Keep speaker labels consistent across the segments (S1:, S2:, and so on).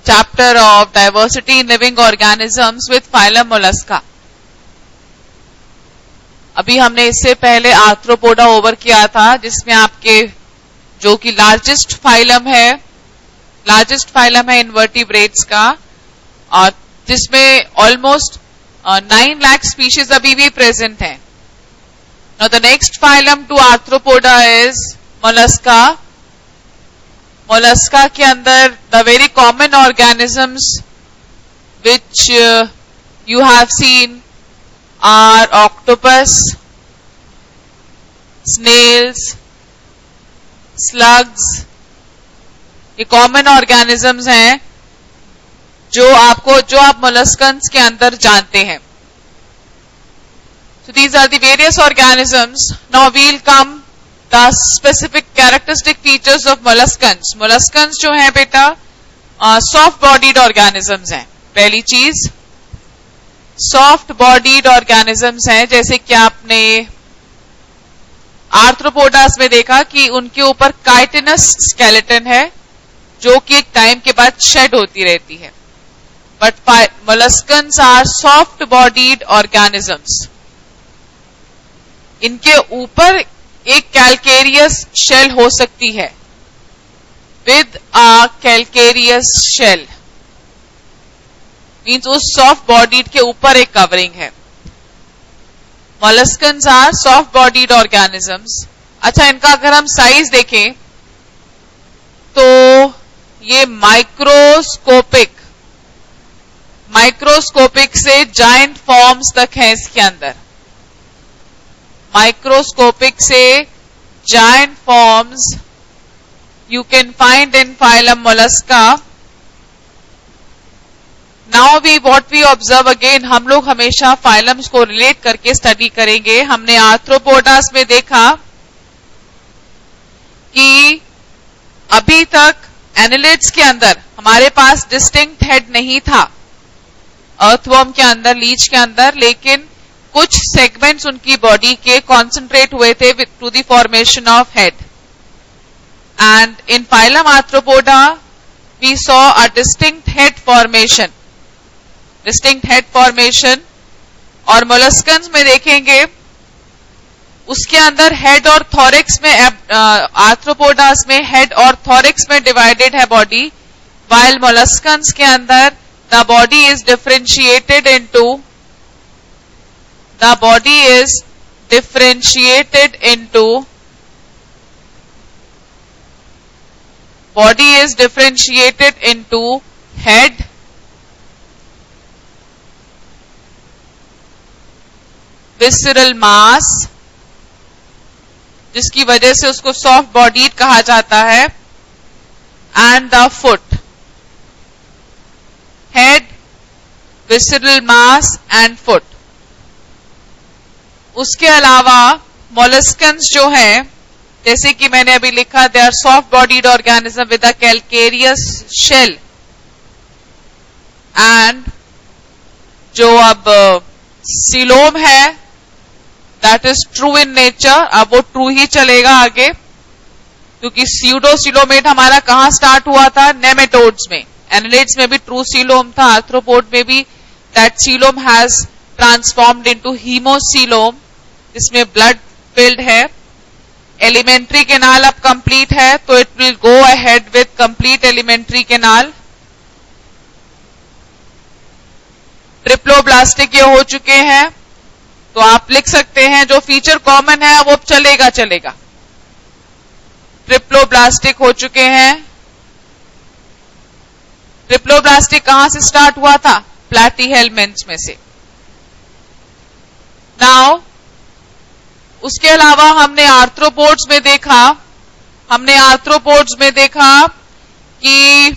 S1: chapter of diversity in living organisms with phylum mollusca. अभी हमने इससे पहले आर्थ्रोपोडा ओवर किया था, जिसमें आपके जो कि लार्जेस्ट फाइलम है इनवर्टिब्रेट्स का, और जिसमें ऑलमोस्ट 9 लाख स्पीशीज अभी भी प्रेजेंट है. Now the next phylum to arthropoda is mollusca. Mollusca के अंदर the very common organisms which you have seen are octopus, snails, slugs. ये कॉमन ऑर्गेनिजम्स हैं जो आप मोलस्कन्स के अंदर जानते हैं. So these are the various organisms. Now we'll come the specific characteristic features of molluscans. Molluscans जो हैं बेटा soft bodied organisms हैं. पहली चीज सॉफ्ट बॉडीड ऑर्गेनिजम्स हैं, जैसे कि आपने आर्थ्रोपोडास में देखा कि उनके ऊपर काइटिनस स्केलेटन है जो कि एक टाइम के बाद शेड होती रहती है. But molluscans are soft bodied organisms. इनके ऊपर एक कैल्केरियस शेल हो सकती है, with a calcareous shell means उस सॉफ्ट बॉडीड के ऊपर एक कवरिंग है. Molluscans are soft bodied organisms. अच्छा, इनका अगर हम साइज देखें तो ये माइक्रोस्कोपिक से जायंट फॉर्म्स तक है. इसके अंदर माइक्रोस्कोपिक से giant forms you can find in phylum mollusca. Now what we observe again, हम लोग हमेशा फाइलम्स को रिलेट करके स्टडी करेंगे. हमने आर्थ्रोपोडास में देखा कि अभी तक एनालिड्स के अंदर हमारे पास डिस्टिंक्ट हेड नहीं था, अर्थवर्म के अंदर, लीच के अंदर, लेकिन कुछ सेगमेंट्स उनकी बॉडी के कॉन्सेंट्रेट हुए थे to the formation of head. And in phylum arthropoda we saw a distinct head formation. और मोलस्कन्स में देखेंगे उसके अंदर हेड और थॉरिक्स में, आर्थ्रोपोडास में हेड और थॉरिक्स में डिवाइडेड है बॉडी, while मोलस्कन्स के अंदर the body is differentiated into head, visceral mass, जिसकी वजह से उसको सॉफ्ट बॉडीड कहा जाता है, and the foot. Head, visceral mass and foot. उसके अलावा मोलस्कन्स जो है, जैसे कि मैंने अभी लिखा, they are soft bodied organism with a calcareous shell. And जो अब सीलोम है, that is true in nature. अब वो ट्रू ही चलेगा आगे, क्योंकि स्यूडोसीलोमेट हमारा कहां स्टार्ट हुआ था? नेमेटोड्स में. एनालिड्स में भी ट्रू सीलोम था, आर्थ्रोपोड में भी that coelom has transformed into haemocoel, जिसमें ब्लड फिल्ड है. एलिमेंट्री केनाल अब कंप्लीट है, तो it will go ahead with complete alimentary canal. Triploblastic ये हो चुके हैं, तो आप लिख सकते हैं जो फीचर कॉमन है वो चलेगा. ट्रिप्लोब्लास्टिक हो चुके हैं. ट्रिप्लोब्लास्टिक कहां से स्टार्ट हुआ था? प्लैटीहेल्मिन्थ्स में से. नाउ उसके अलावा हमने आर्थ्रोपोड्स में देखा कि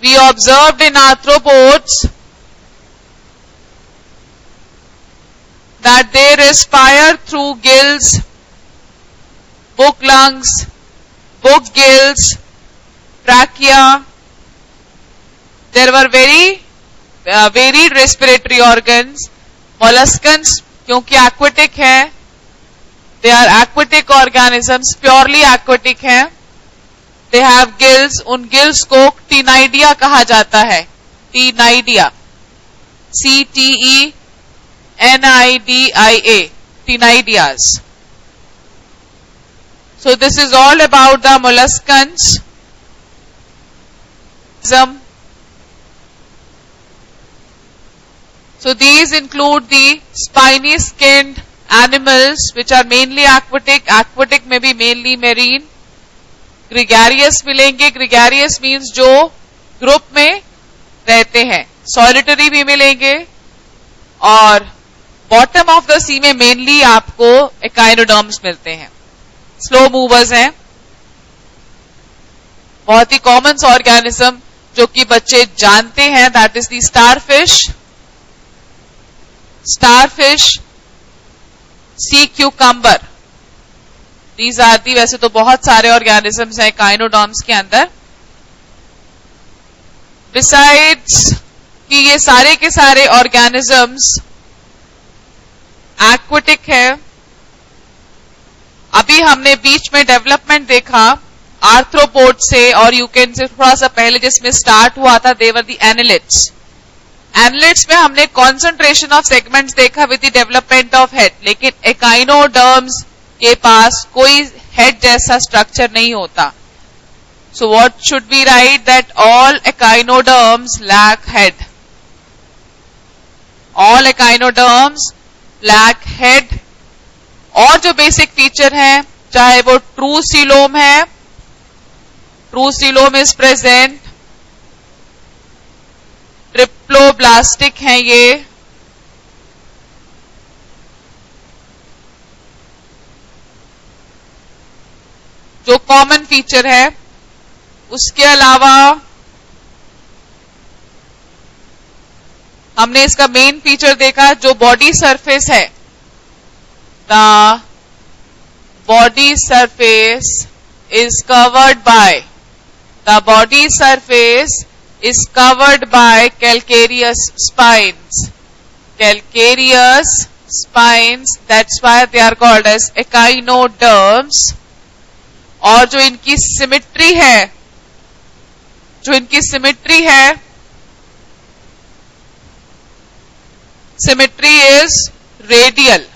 S1: we observed in arthropods that they respire through gills, book lungs, book gills, trachea. There were very varied respiratory organs. Molluscans क्योंकि aquatic है, they are aquatic organisms, purely aquatic हैं. दे हैव गिल्स, उन gills को ctenidia कहा जाता है. टीनाइडिया, CTENIDIA, टीनाइडियाज. So this is all about the molluscans. So these include the spiny skinned animals which are mainly aquatic. Aquatic में भी mainly marine. Gregarious मिलेंगे. Gregarious means जो ग्रुप में रहते हैं. Solitary भी मिलेंगे. और बॉटम ऑफ द सी में मेनली आपको एकाइनोडर्म्स मिलते हैं. स्लो मूवर्स हैं. बहुत ही कॉमन ऑर्गेनिज्म जो कि बच्चे जानते हैं, that is the starfish. Starfish, sea cucumber. These are the, वैसे तो बहुत सारे ऑर्गेनिजम्स हैं एकाइनोडर्म्स के अंदर. बिसाइड्स कि ये सारे के सारे ऑर्गेनिजम्स एक्वेटिक है. अभी हमने बीच में डेवलपमेंट देखा आर्थ्रोपोड से, और यू कैन से थोड़ा सा पहले जिसमें स्टार्ट हुआ था देवर दी एनालिट्स. एनालिट्स में हमने कॉन्सेंट्रेशन ऑफ सेगमेंट्स देखा with the development of head. लेकिन एकाइनोडर्म्स के पास कोई हेड जैसा स्ट्रक्चर नहीं होता. So what should be right, that all echinoderms lack head. All echinoderms lack head. और जो बेसिक फीचर है, चाहे वो ट्रू सीलोम है, true coelom is present. Triploblastic है ये. जो कॉमन फीचर है. उसके अलावा हमने इसका मेन फीचर देखा जो बॉडी सरफेस है. The body surface is covered by calcareous spines. Calcareous spines, that's why they are called as echinoderms. और जो इनकी सिमेट्री है, सिमेट्री इज रेडियल.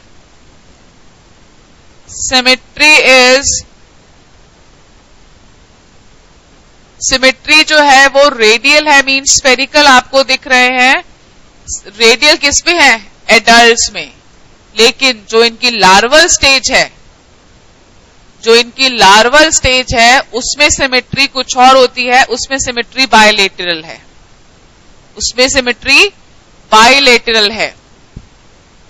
S1: सिमेट्री जो है वो रेडियल है, मीन स्फेरिकल आपको दिख रहे हैं. रेडियल किस में है? एडल्ट्स में. लेकिन जो इनकी लार्वल स्टेज है, उसमें सिमेट्री कुछ और होती है. उसमें सिमेट्री बायलेटरल है.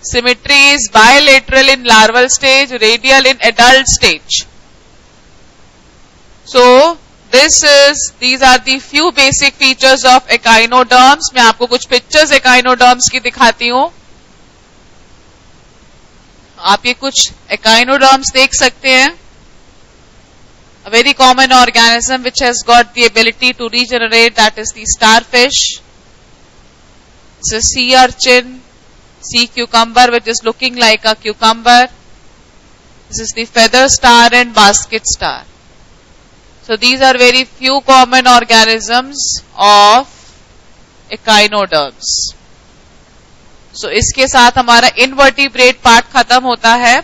S1: Symmetry is bilateral in larval stage, radial in adult stage. So, these are the few basic features of echinoderms. मैं आपको कुछ pictures echinoderms की दिखाती हूँ. आप ये कुछ echinoderms देख सकते हैं. A very common organism which has got the ability to regenerate, that is the starfish. It's a sea urchin. Sea cucumber, which is looking like a cucumber. This is the feather star and basket star. So these are very few common organisms of echinoderms. So इसके साथ हमारा invertebrate part खत्म होता है.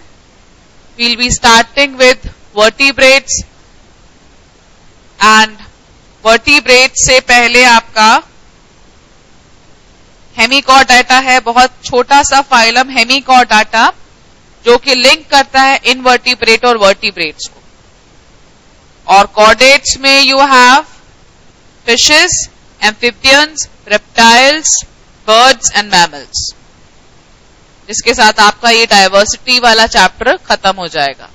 S1: We'll be starting with vertebrates, and vertebrates से पहले आपका हेमिकॉर्डाटा है. बहुत छोटा सा फाइलम हेमिकॉर्डाटा जो कि लिंक करता है इनवर्टिब्रेट और वर्टिब्रेट्स को. और कॉर्डेट्स में you have fishes, amphibians, reptiles, birds and mammals. जिसके साथ आपका ये डायवर्सिटी वाला चैप्टर खत्म हो जाएगा.